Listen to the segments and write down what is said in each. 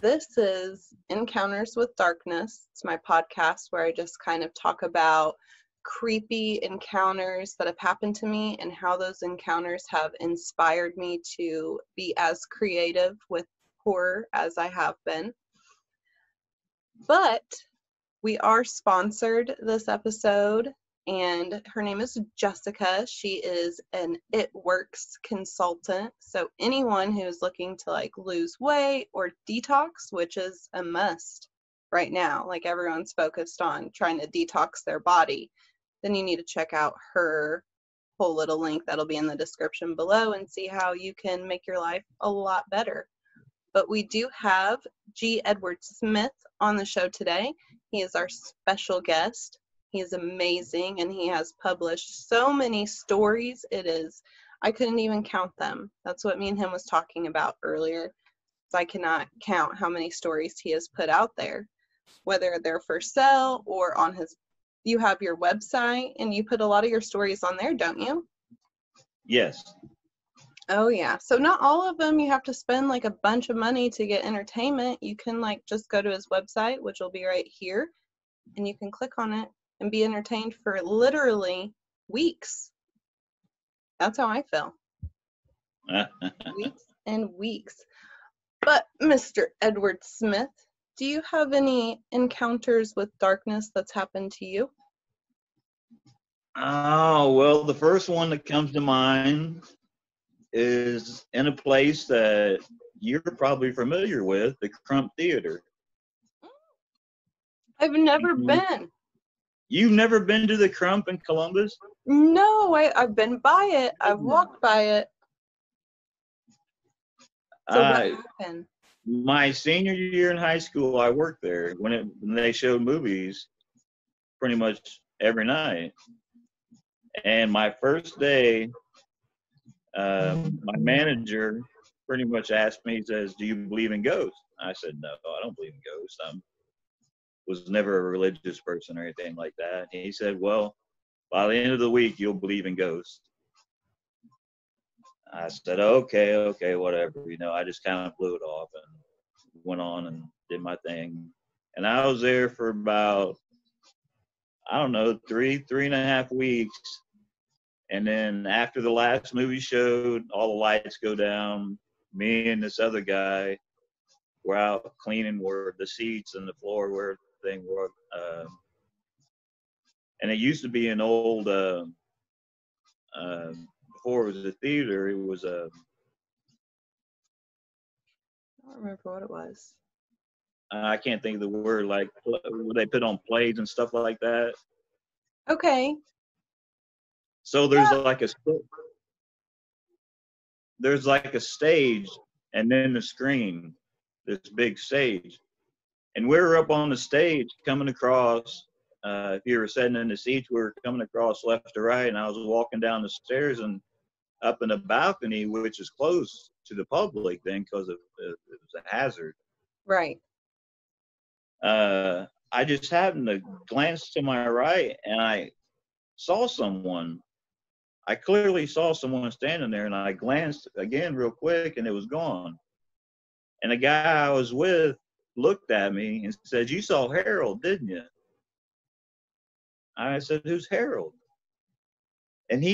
This is Encounters with Darkness. It's my podcast where I just kind of talk about creepy encounters that have happened to me and how those encounters have inspired me to be as creative with horror as I have been. But we are sponsored this episode, and her name is Jessica. She is an It Works consultant. So anyone who's looking to lose weight or detox, which is a must right now, everyone's focused on trying to detox their body, then you need to check out her whole little link that'll be in the description below and see how you can make your life a lot better. But we do have G. Edward Smith on the show today. He is our special guest. He is amazing, and he has published so many stories. I couldn't even count them. That's what me and him was talking about earlier. So I cannot count how many stories he has put out there, whether they're for sale or on you have your website, and you put a lot of your stories on there, don't you? Yes. Oh, yeah. So not all of them you have to spend a bunch of money to get entertainment. You can just go to his website, which will be right here, and you can click on it and be entertained for literally weeks. That's how I feel. Weeks and weeks. But Mr. Edward Smith, do you have any encounters with darkness that's happened to you? Oh, well, the first one that comes to mind is in a place that you're probably familiar with, the Crump Theater. I've never been. You've never been to the Crump in Columbus? No, I've been by it. I've walked by it. So what happened? My senior year in high school, I worked there when they showed movies pretty much every night. And my first day, my manager pretty much asked me, he says, "Do you believe in ghosts?" I said, "No, I don't believe in ghosts. I was never a religious person or anything like that." And he said, "Well, by the end of the week, you'll believe in ghosts." I said, okay, whatever. I just kind of blew it off and went on and did my thing. And I was there for about, I don't know, 3.5 weeks. And then after the last movie showed, all the lights go down. Me and this other guy were out cleaning where the seats and the floor where everything was. And it used to be an old, before it was a theater, it was a, I don't remember what it was. I can't think of the word, where they put on plays and stuff like that. Okay. So there's like a stage and then the screen, this big stage. And we were up on the stage coming across, if you were sitting in the seats, we were coming across left to right, and I was walking down the stairs and up in the balcony, which is closed to the public then because it was a hazard. Right. I just happened to glance to my right, and I saw someone. I clearly saw someone standing there, and I glanced again real quick, and it was gone. And the guy I was with looked at me and said, "You saw Harold, didn't you?" I said, "Who's Harold?" And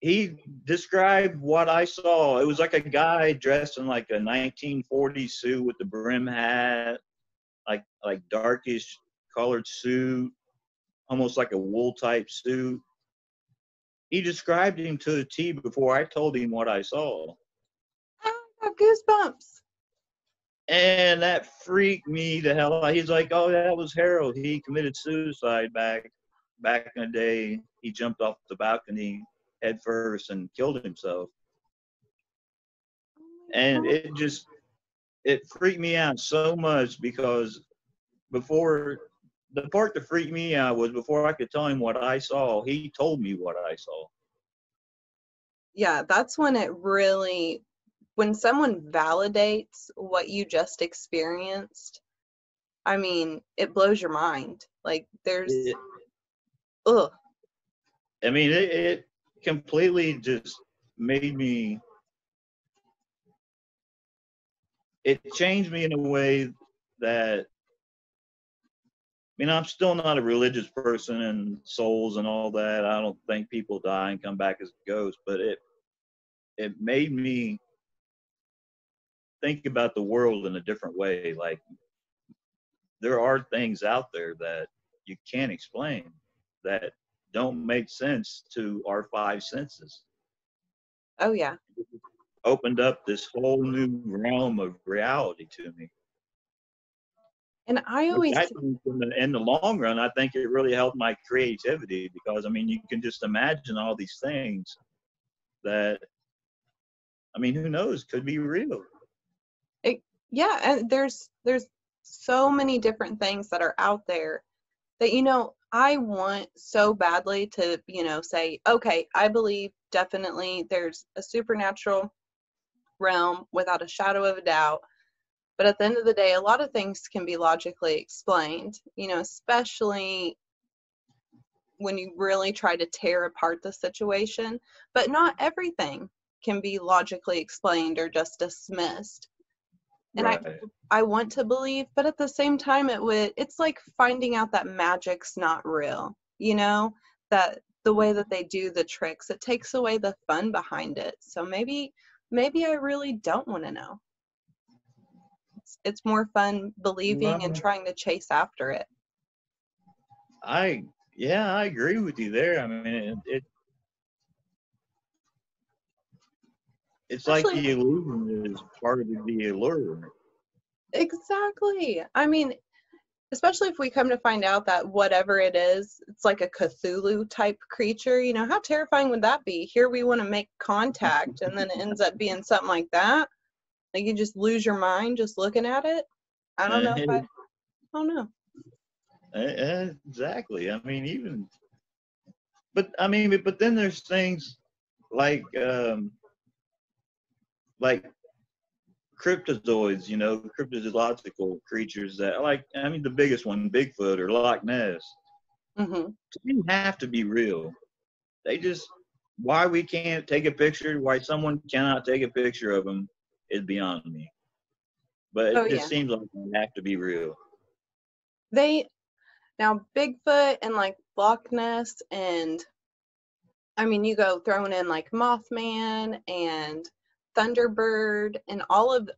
he described what I saw. It was like a guy dressed in like a 1940s suit with the brim hat, like darkish colored suit, almost like a wool type suit. He described him to a T before I told him what I saw. I got goosebumps. And that freaked me the hell out. He's like, "Oh, that was Harold. He committed suicide back in the day. He jumped off the balcony head first and killed himself." And it freaked me out so much because the part that freaked me out was before I could tell him what I saw, he told me what I saw. Yeah, that's when when someone validates what you just experienced, I mean, it blows your mind. Ugh. I mean, it completely just made me it changed me in a way that, I'm still not a religious person and souls and all that. I don't think people die and come back as ghosts, but it made me think about the world in a different way. Like, there are things out there that you can't explain, that don't make sense to our five senses. Oh yeah. Opened up this whole new realm of reality to me. And I Which always I think in the long run, I think it really helped my creativity, because you can just imagine all these things that, who knows, could be real. yeah, and there's so many different things that are out there that, I want so badly to, say, okay, I believe definitely there's a supernatural realm without a shadow of a doubt. But at the end of the day, a lot of things can be logically explained, especially when you really try to tear apart the situation. But not everything can be logically explained or just dismissed. And Right. I want to believe, but at the same time, it's like finding out that magic's not real, that the way that they do the tricks, it takes away the fun behind it. So maybe I really don't want to know. It's more fun believing and Well, trying to chase after it. I agree with you there. It's like Especially, the illusion is part of the allure. exactly. Especially if we come to find out that whatever it is, it's like a Cthulhu type creature, how terrifying would that be? Here we want to make contact, and then it ends up being something like that. Like, you just lose your mind just looking at it. I don't know if I don't know. Exactly. But then there's things like like cryptozoids, cryptozoological creatures that, the biggest one, Bigfoot or Loch Ness, Mm-hmm. they have to be real. They just, why we can't take a picture, why someone cannot take a picture of them is beyond me. But Oh it just yeah. seems like they have to be real. Now Bigfoot and like Loch Ness, and you go throwing in like Mothman and Thunderbird and all of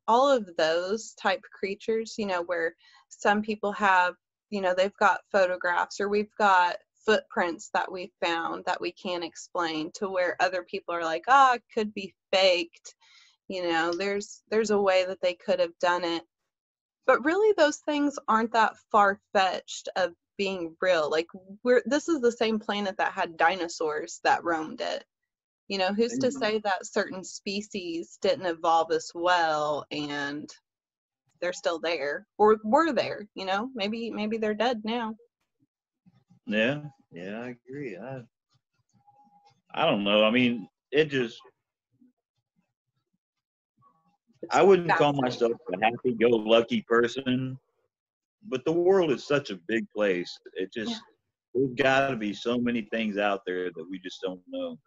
those type creatures, where some people have, they've got photographs, or we've got footprints that we found that we can't explain, to where other people are like, it could be faked. There's a way that they could have done it. But really, those things aren't that far-fetched of being real. Like, this is the same planet that had dinosaurs that roamed it. Who's to say that certain species didn't evolve as well and they're still there, or were there? Maybe they're dead now. Yeah, I agree. I don't know. It just, It's I wouldn't call fascinating. myself a happy-go-lucky person, but the world is such a big place. Yeah. There's got to be so many things out there that we just don't know.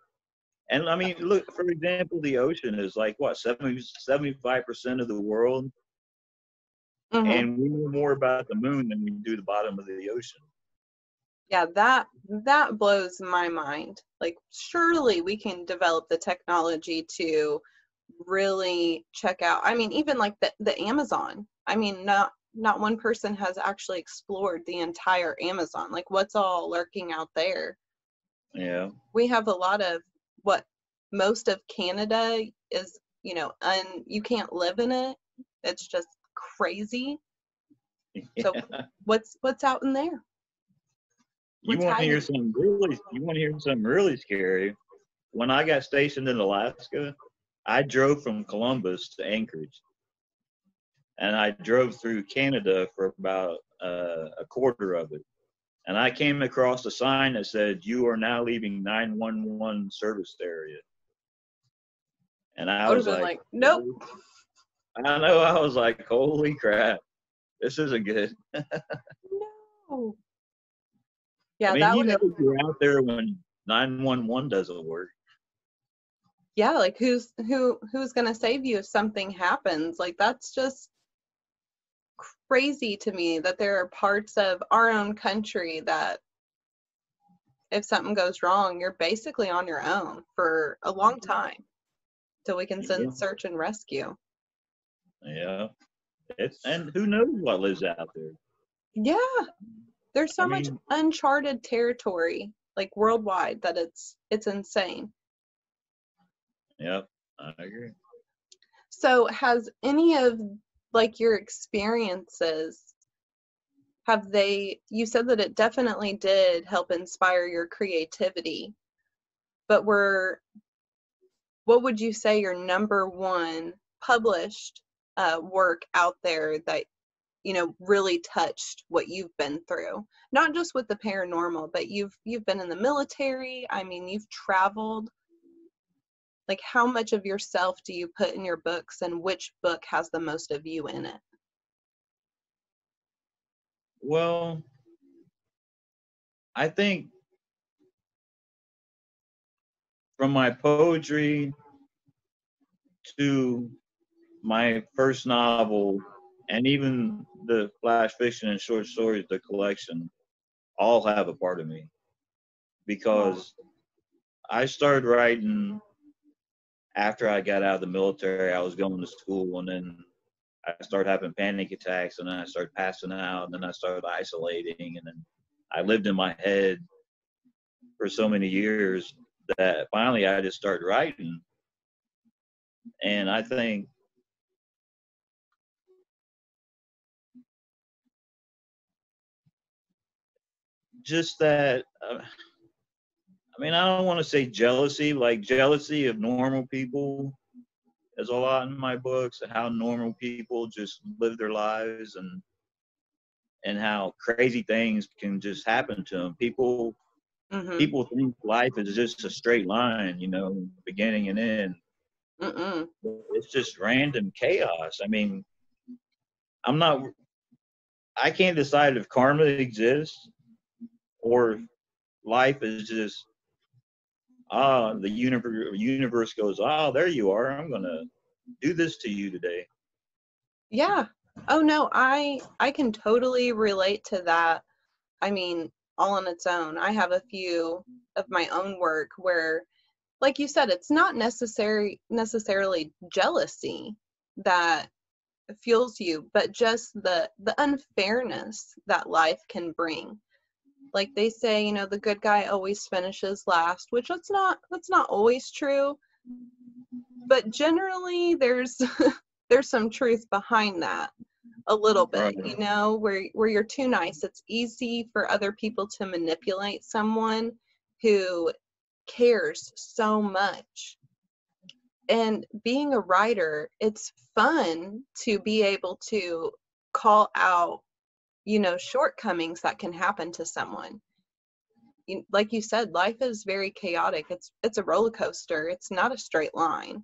And look, for example, the ocean is like what, 75% of the world, Hmm. and we know more about the moon than we do the bottom of the ocean. Yeah, that blows my mind. Like, surely we can develop the technology to really check out. Even like the Amazon. Not one person has actually explored the entire Amazon. Like, what's all lurking out there? Yeah. We have a lot of what most of Canada is, you can't live in it. It's just crazy. So Yeah. what's out in there? You What's want to hear hiding? something really? You want to hear something really scary? When I got stationed in Alaska, I drove from Columbus to Anchorage, and I drove through Canada for about a quarter of it. And I came across a sign that said, "You are now leaving 911 service area." And I I would have was been like, like, nope. I know, I was like, holy crap, this isn't good. No. Yeah, that would have. You're out there when 911 doesn't work. yeah, like who's going to save you if something happens? Like that's just crazy to me that there are parts of our own country that if something goes wrong, you're basically on your own for a long time till we can Yeah. send search and rescue. Yeah. And who knows what lives out there? Yeah, there's I so much mean, uncharted territory, like worldwide, that it's insane. yep, I agree. So has any of like your experiences, have they, you said that it definitely did help inspire your creativity, but what would you say your number one published work out there that really touched what you've been through? Not just with the paranormal, but you've been in the military. I mean, you've traveled. Like, how much of yourself do you put in your books, and which book has the most of you in it? Well, I think from my poetry to my first novel, and even the flash fiction and short stories, the collection, all have a part of me because I started writing after I got out of the military. I was going to school, and then I started having panic attacks, and then I started passing out, and then I started isolating, and then I lived in my head for so many years that finally I just started writing. And I think just that, I mean, I don't want to say jealousy, like jealousy of normal people. There's a lot in my books of how normal people just live their lives, and how crazy things can just happen to them. Mm-hmm. People think life is just a straight line, beginning and end. Mm-mm. It's just random chaos. I mean, I'm not. I can't decide if karma exists or if life is just the universe goes, oh, there you are. I'm gonna do this to you today. Yeah. Oh no, I can totally relate to that. I mean, all on its own. I have a few of my own work where, like you said, it's not necessarily jealousy that fuels you, but just the unfairness that life can bring. Like they say, the good guy always finishes last, which that's not always true, but generally there's there's some truth behind that a little bit, Right. where you're too nice. It's easy for other people to manipulate someone who cares so much. And being a writer, it's fun to be able to call out, shortcomings that can happen to someone. Like you said, life is very chaotic. It's a roller coaster. It's not a straight line.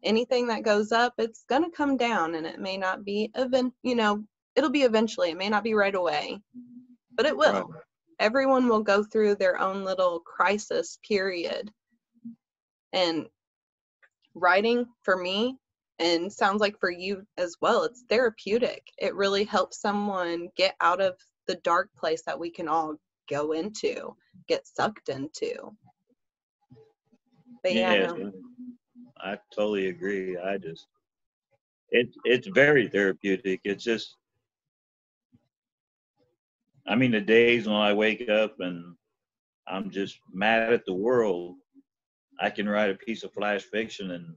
Anything that goes up, it's going to come down, and it may not be it'll be eventually. It may not be right away, but it Right. will. Everyone will go through their own little crisis period. And writing for me, and sounds like for you as well, it's therapeutic. It really helps someone get out of the dark place that we can all go into, get sucked into. But yeah, Yes, no. I totally agree. It's very therapeutic. It's just, I mean, the days when I wake up and I'm just mad at the world, I can write a piece of flash fiction and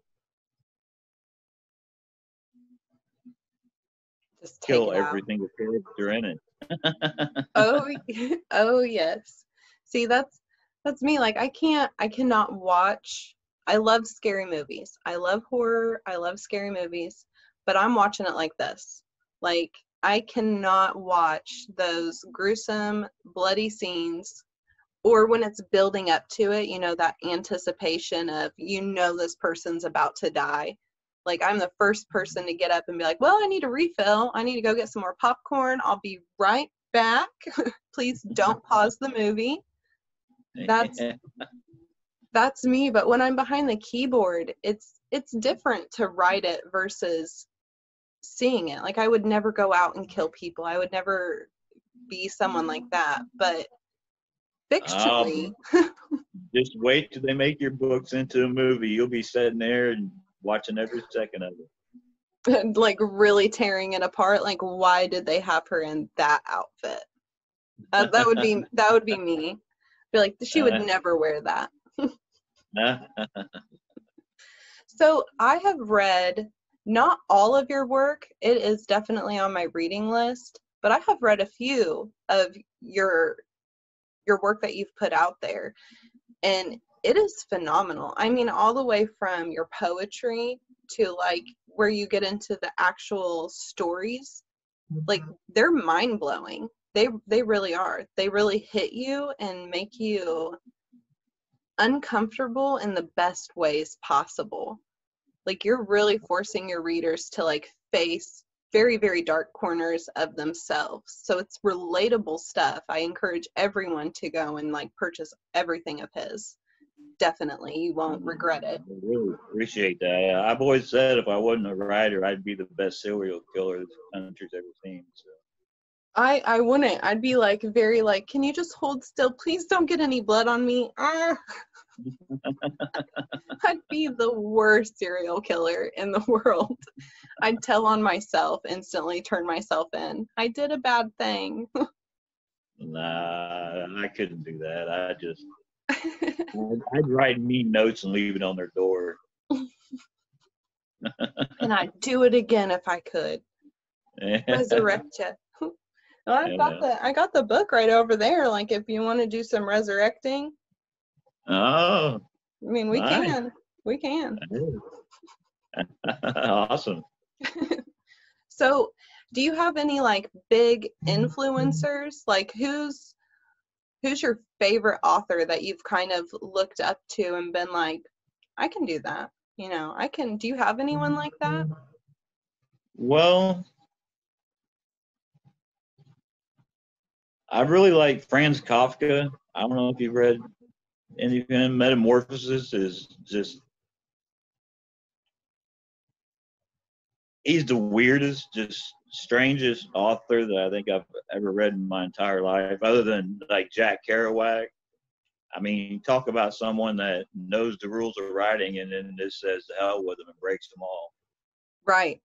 Just take kill it out. every single character in it. Oh, oh yes. See, that's me. Like I cannot watch. I love scary movies. I love horror. I love scary movies, but I'm watching it like this. Like I cannot watch those gruesome, bloody scenes, or when it's building up to it, that anticipation of, this person's about to die. Like I'm the first person to get up and be like, well, I need a refill. I need to go get some more popcorn. I'll be right back. Please don't pause the movie. That's That's me, but when I'm behind the keyboard, it's different to write it versus seeing it. Like I would never go out and kill people. I would never be someone like that. But fictionally, Just wait till they make your books into a movie. You'll be sitting there and watching every second of it. like really tearing it apart, like why did they have her in that outfit? That would be me. Be like, she would never wear that. So I have read not all of your work. It is definitely on my reading list, but I have read a few of your work that you've put out there, and it is phenomenal. I mean, all the way from your poetry to like where you get into the actual stories, like they're mind-blowing. They really are. They really hit you and make you uncomfortable in the best ways possible. Like you're really forcing your readers to like face very, very dark corners of themselves. So it's relatable stuff. I encourage everyone to go and like purchase everything of his. Definitely. You won't regret it. I really appreciate that. I've always said if I wasn't a writer, I'd be the best serial killer this country's ever seen. So. I wouldn't. I'd be like very like, can you just hold still? Please don't get any blood on me. I'd be the worst serial killer in the world. I'd tell on myself, instantly turn myself in. I did a bad thing. Nah, I couldn't do that. I'd write mean notes and leave it on their door. And I'd do it again if I could. Resurrect you. Well, I got the book right over there. Like if you want to do some resurrecting. Oh. I mean, we nice. can. We can. Awesome. So, do you have any like big influencers? Like who's your favorite author that you've kind of looked up to and been like, I can do that. You know, I can. Do you have anyone like that? Well, I really like Franz Kafka. I don't know if you've read any of him. Metamorphosis is just, he's the weirdest, just strangest author that I think I've ever read in my entire life, other than like Jack Kerouac. I mean, talk about someone that knows the rules of writing and then just says to hell with them and breaks them all. Right.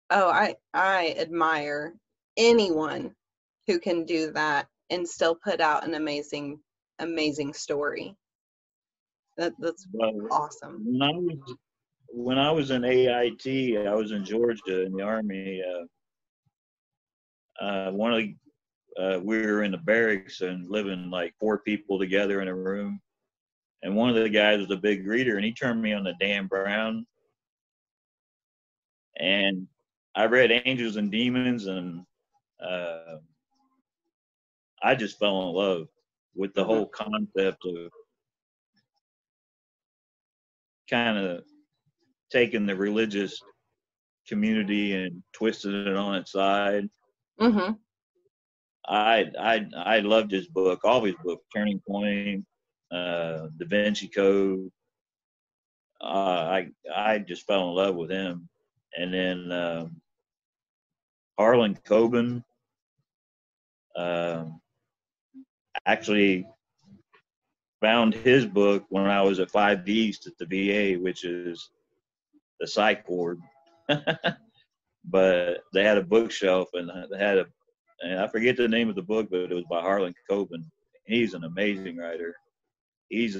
Oh, I admire anyone who can do that and still put out an amazing story. That's awesome. When I was in AIT, I was in Georgia in the Army. We were in the barracks and living like 4 people together in a room. And one of the guys was a big reader, and he turned me on to Dan Brown. And I read Angels and Demons, and I just fell in love with the whole concept of kind of taking the religious community and twisting it on its side. Mm-hmm. I loved his book, all his books, Turning Point, Da Vinci Code. I just fell in love with him. And then Harlan Coben, actually found his book when I was at 5 East at the VA, which is the psych ward. But they had a bookshelf, and they had and I forget the name of the book, but it was by Harlan Coben. He's an amazing writer. He's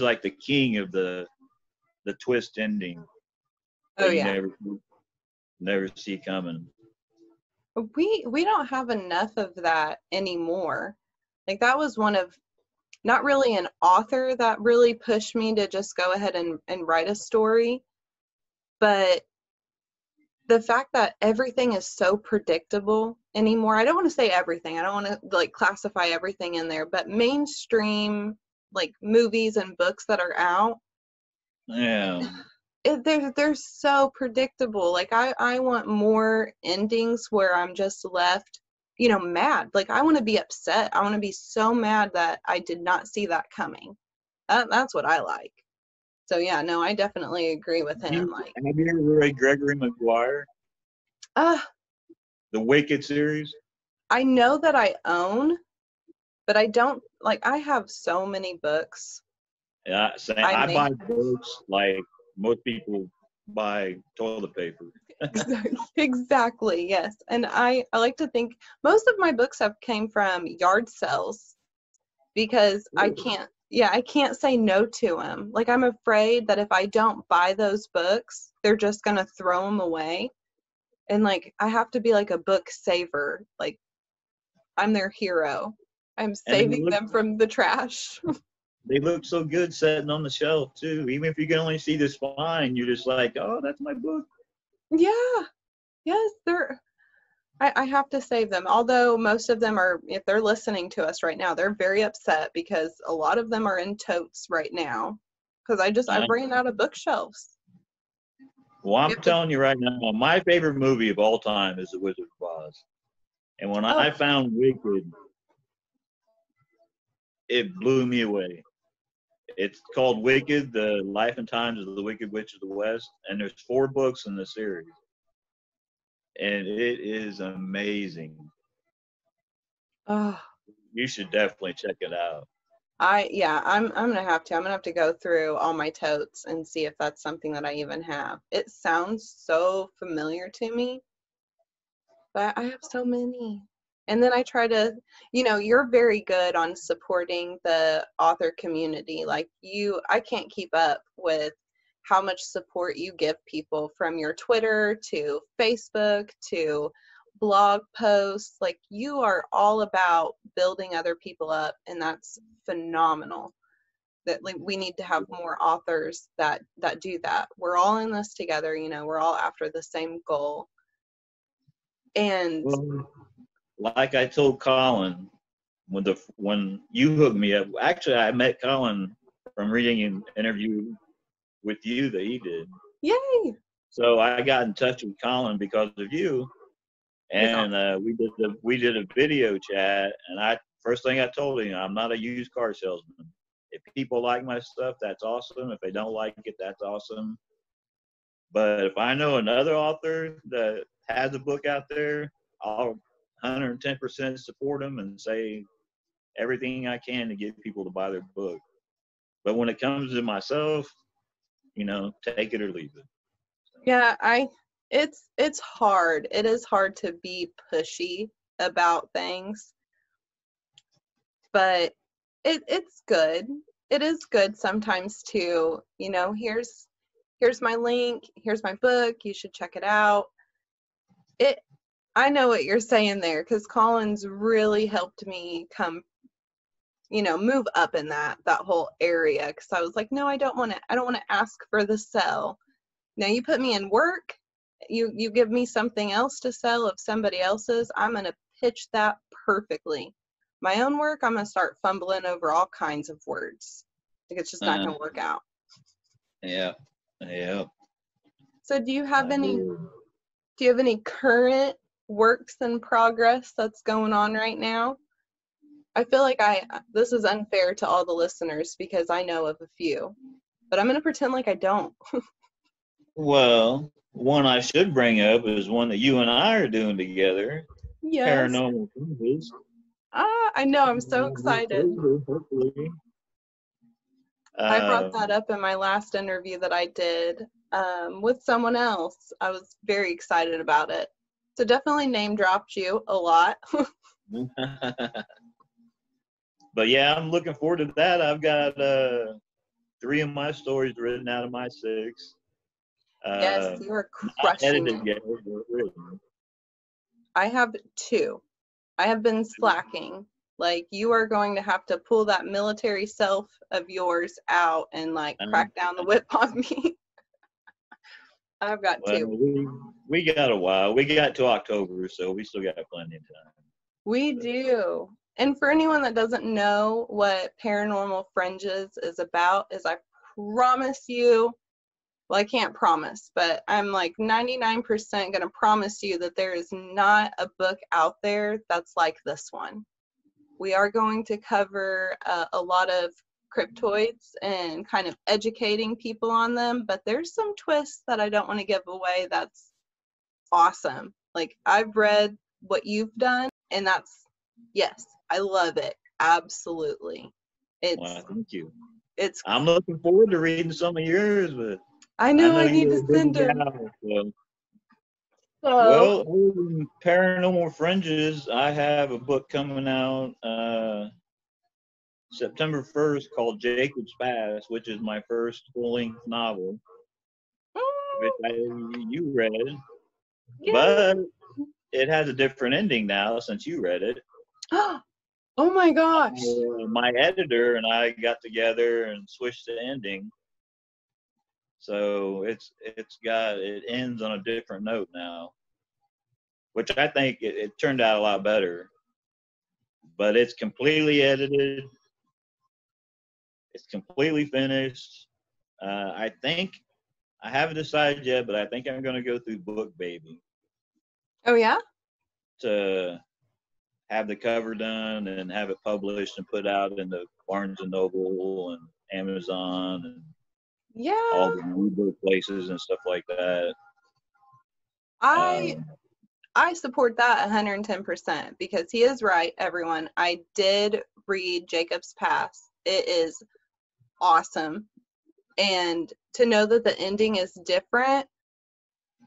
like the king of the twist ending. Oh yeah. Never see coming. We don't have enough of that anymore. Like that was one of, not really an author that really pushed me to just go ahead and write a story, but the fact that everything is so predictable anymore. I don't want to say everything. I don't want to like classify everything in there, but mainstream like movies and books that are out. Yeah. They're so predictable. Like I want more endings where I'm just left, mad. Like I want to be upset. I want to be so mad that I did not see that coming. That's what I like. So yeah, no, I definitely agree with him. Like, Have you ever read Gregory Maguire, uh, the Wicked series? I know that I own, but I don't like. I have so many books. Yeah, saying I I may buy books like most people buy toilet paper. exactly, yes. And I like to think most of my books have came from yard sales because I can't say no to them. Like, I'm afraid that if I don't buy those books, they're just gonna throw them away. And like, I have to be like a book saver. Like, I'm their hero. I'm And saving them from the trash. they look so good sitting on the shelf too. Even if you can only see the spine, you're just like, oh, that's my book. Yeah, yes, I have to save them. Although most of them are, if they're listening to us right now, they're very upset because a lot of them are in totes right now. Because I Uh, ran out of bookshelves. well, We I'm have to, telling you right now, my favorite movie of all time is The Wizard of Oz. And when oh, I found Wicked, it blew me away. It's called Wicked: The Life and Times of the Wicked Witch of the West, and there's 4 books in the series, and it is amazing. oh, You should definitely check it out. yeah, I'm gonna have to. I'm gonna have to go through all my totes and see if that's something that I even have. It sounds so familiar to me, but I have so many. And then I try to, you're very good on supporting the author community. Like, I can't keep up with how much support you give people, from your Twitter to Facebook to blog posts. Like, you are all about building other people up, and that's phenomenal. That, like, we need to have more authors that do that. We're all in this together, we're all after the same goal. And Well, like I told Colin, when you hooked me up, actually I met Colin from reading an interview with you that he did. yay, So I got in touch with Colin because of you, he's and awesome. we did a video chat. And I first thing I told him, I'm not a used car salesman. If people like my stuff, that's awesome. If they don't like it, that's awesome. But if I know another author that has a book out there, I'll 110% support them and say everything I can to get people to buy their book. But when it comes to myself, take it or leave it. Yeah, it's hard. It is hard to be pushy about things, but it's good. It is good sometimes to, here's my link, here's my book, you should check it out. It I know what you're saying there, because Collins really helped me come, move up in that whole area, because I was like, no, I don't want to ask for the sell. Now you put me in work, you give me something else to sell of somebody else's, I'm going to pitch that perfectly. My own work, I'm going to start fumbling over all kinds of words. Like, it's just not Uh, going to work out. yeah, yeah. So I do. do you have any current works in progress that's going on right now? I feel like this is unfair to all the listeners because I know of a few, but I'm going to pretend like I don't. Well, one I should bring up is one that you and I are doing together, Yes. Paranormal Things. I know. I'm so excited. Hopefully. I brought that Um, up in my last interview that I did with someone else. I was very excited about it. So definitely name dropped you a lot. but yeah, I'm looking forward to that. I've got 3 of my stories written out of my 6. Yes, Uh, you are not crushing edited it. yet, but written. I have 2. I have been slacking. Like, you are going to have to pull that military self of yours out and like Um, crack down the whip on me. I've got well, 2. we got a while. We got to October, so we still got plenty of time. We do. And for anyone that doesn't know what Paranormal Fringes is about, is I promise you, well, I can't promise, but I'm like 99% going to promise you that there is not a book out there that's like this one. We are going to cover a lot of cryptoids and kind of educating people on them, but there's some twists that I don't want to give away that's awesome. Like, I've read what you've done, and yes, I love it. Absolutely. Well, thank you. It's I'm looking forward to reading some of yours, but I know I need you're to a busy send her. gal, so. So, Well, other than Paranormal Fringes, I have a book coming out September 1st called Jacob's Pass, which is my first full-length novel, which you read, but it has a different ending now since you read it. oh my gosh. My editor and I got together and switched the ending. So it ends on a different note now, which I think it turned out a lot better. But it's completely edited. It's completely finished. I think I haven't decided yet, but I think I'm going to go through BookBaby. Oh yeah? To have the cover done and have it published and put out in the Barnes and Noble and Amazon and all the ebook places and stuff like that. I support that 110% because he is right, everyone. I did read Jacob's Pass. It is awesome. And to know that the ending is different,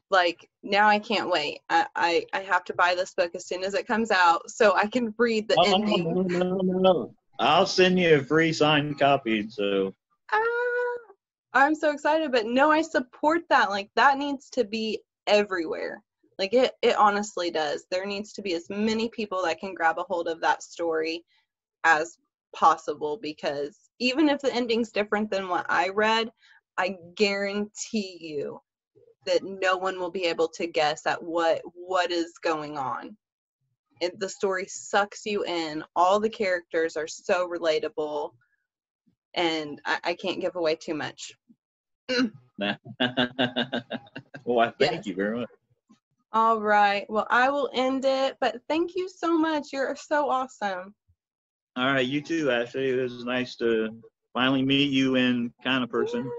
like, now I can't wait. I have to buy this book as soon as it comes out so I can read the ending. No. I'll send you a free signed copy. So I'm so excited, but no, I support that. Like, that needs to be everywhere. Like, it honestly does. There needs to be as many people that can grab a hold of that story as possible, because even if the ending's different than what I read, I guarantee you that no one will be able to guess at what is going on. The story sucks you in. All the characters are so relatable, and I can't give away too much. Well, thank you very much. All right. Well, I will end it, but thank you so much. You're so awesome. All right. You too, Ashley. It was nice to finally meet you in kind of person.